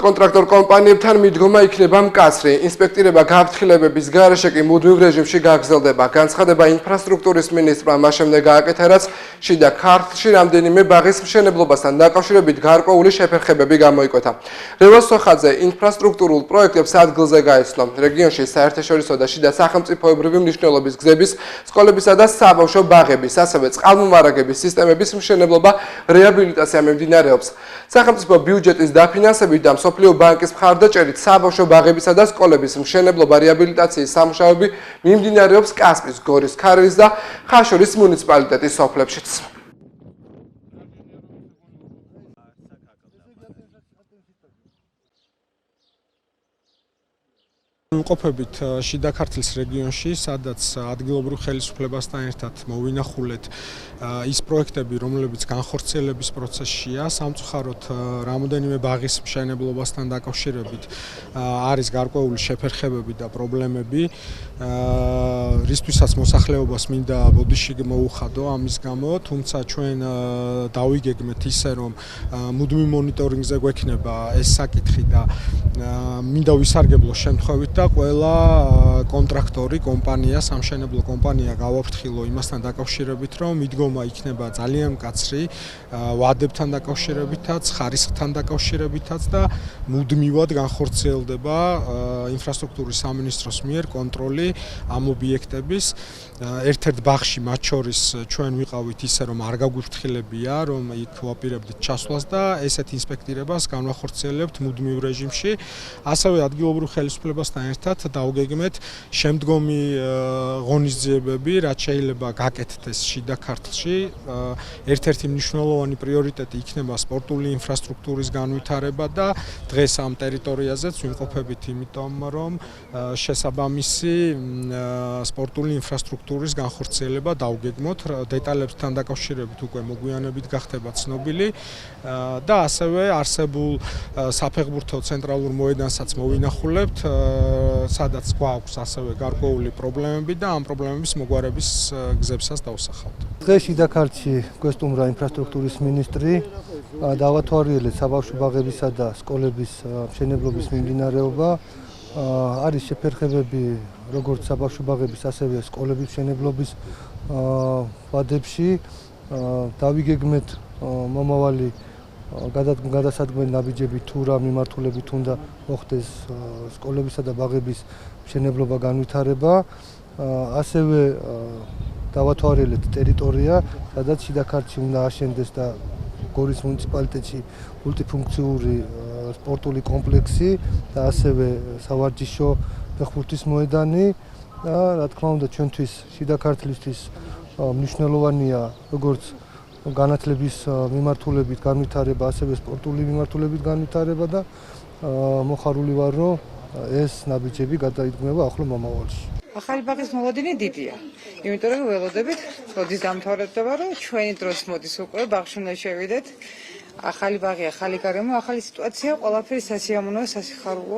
საკონტრაქტორ კომპანიებთან მიდგომა იქნება მკაცრი. ინსპექტირება გაფრთხილებების გარეშე კი მუდმივ რეჟიმში გაგრძელდება. განცხადება ინფრასტრუქტურის მინისტრმა მას შემდეგ გააკეთა, რაც შიდა ქართლში რამდენიმე ბაღის მშენებლობასთან დაკავშირებით გარკვეული შეფერხებები გამოიკვეთა. რევაზ სოხაძე ინფრასტრუქტურულ პროექტებს ადგილზე გაეცნო. რეგიონში საერთაშორისო და შიდა სახელმწიფოებრივი მნიშვნელობის გზების, სკოლებისა და საბავშვო ბაღების, ასევე წყალმომარაგების სისტემების მშენებლობა რეაბილიტაცია მიმდინარეობს. სახელმწიფო ბიუჯეტის დაფინანსებით და მსოფლიო ბანკის მხარდაჭერით საბავშვო ბაღებისა და სკოლების მშენებლობა რეაბილიტაციის სამუშაოები მიმდინარეობს კასპის, გორის, ქარელის და ხაშურის მუნიციპალიტეტის სოფლებშიც. ვიმყოფებით შიდა ქართლის რეგიონში, სადაც ადგილობრივ ხელისუფლებასთან ერთად მოვინახულეთ ის პროექტები, რომლებიც განხორციელების პროცესშია, სამწუხაროდ რამოდენიმე ბაღის მშენებლობასთან დაკავშირებით არის გარკვეული შეფერხებები და პრობლემები, რისთვისაც მოსახლეობას მინდა ბოდიში მოუხადო ამის გამო, თუმცა ჩვენ დავიგეგმეთ ისე, რომ მუდმივ მონიტორინგზე გვექნება ეს საკითხი და მინდა ვისარგებლო შემთხვევით და ყველა კონტრაქტორი, კომპანია, სამშენებლო კომპანია გავაფრთხილო იმასთან დაკავშირებით, რომ მიდგომა იქნება ძალიან მკაცრი, ვადებთან დაკავშირებითაც, ხარისხთან დაკავშირებითაც და მუდმივად განხორციელდება ინფრასტრუქტურის სამინისტროს მიერ კონტროლი ამ ობიექტების. ერთ-ერთ ბაღში მათ შორის ჩვენ ვიყავით ისე, რომ არ გაგვიფრთხილებია, რომ იქ ვაპირებდით ჩასვლას და ესეთ ინსპექტირებას განვახორციელებთ მუდმივ რეჟიმში. ასევე ადგილობრივ ხელისუფლებასთან ერთად დავგეგმეთ შემდგომი ღონისძიებები, რაც შეიძლება გაკეთდეს შიდა ქართლში. ერთ-ერთი მნიშვნელოვანი პრიორიტეტი იქნება სპორტული ინფრასტრუქტურის განვითარება და დღეს ამ ტერიტორიაზეც ვიმყოფებით, იმიტომ რომ შესაბამისი სპორტული ინფრასტრუქტურის განხორციელება დავგეგმოთ. დეტალებთან დაკავშირებით უკვე მოგვიანებით გახდება ცნობილი და ასევე არსებულ საფეხბურთო ცენტრალურ მოედანსაც მოვინახულებთ, სადაც გვაქვს ასევე გარკვეული პრობლემები და ამ პრობლემების მოგვარების გზებსაც დავსახავთ. დღეს შიდა ქართლში გვესტუმრა ინფრასტრუქტურის მინისტრი, დავათვალიერეთ საბავშვო ბაღებისა და სკოლების მშენებლობის მიმდინარეობა. არის შეფერხებები როგორც საბავშვო ბაღების, ასევე სკოლების მშენებლობის ვადებში. დავიგეგმეთ მომავალი გადასადგმელი ნაბიჯები თუ რა მიმართულებით უნდა მოხდეს სკოლებისა და ბაღების მშენებლობა განვითარება. ასევე დავათვალიერეთ ტერიტორია, სადაც შიდა ქართლში უნდა აშენდეს და გორის მუნიციპალიტეტში მულტიფუნქციური სპორტული კომპლექსი და ასევე სავარჯიშო ფეხბურთის მოედანი და რა თქმა უნდა ჩვენთვის შიდა ქართლისთვის მნიშვნელოვანია როგორც განათლების მიმართულებით განვითარება, ასევე სპორტული მიმართულებით განვითარება და მოხარული ვარ, რომ ეს ნაბიჯები გადაიდგმება ახლო მომავალში. ახალი ბაღის მოლოდინი დიდია, იმიტომ რომ ველოდებით მოდის დამთავრდება, რომ ჩვენი დროს მოდის უკვე ბაღში უნდა შევიდეთ. ახალი ბაღი, ახალი გარემო, ახალი სიტუაცია, ყველაფერი სასიამოვნოა, სასიხარულოა.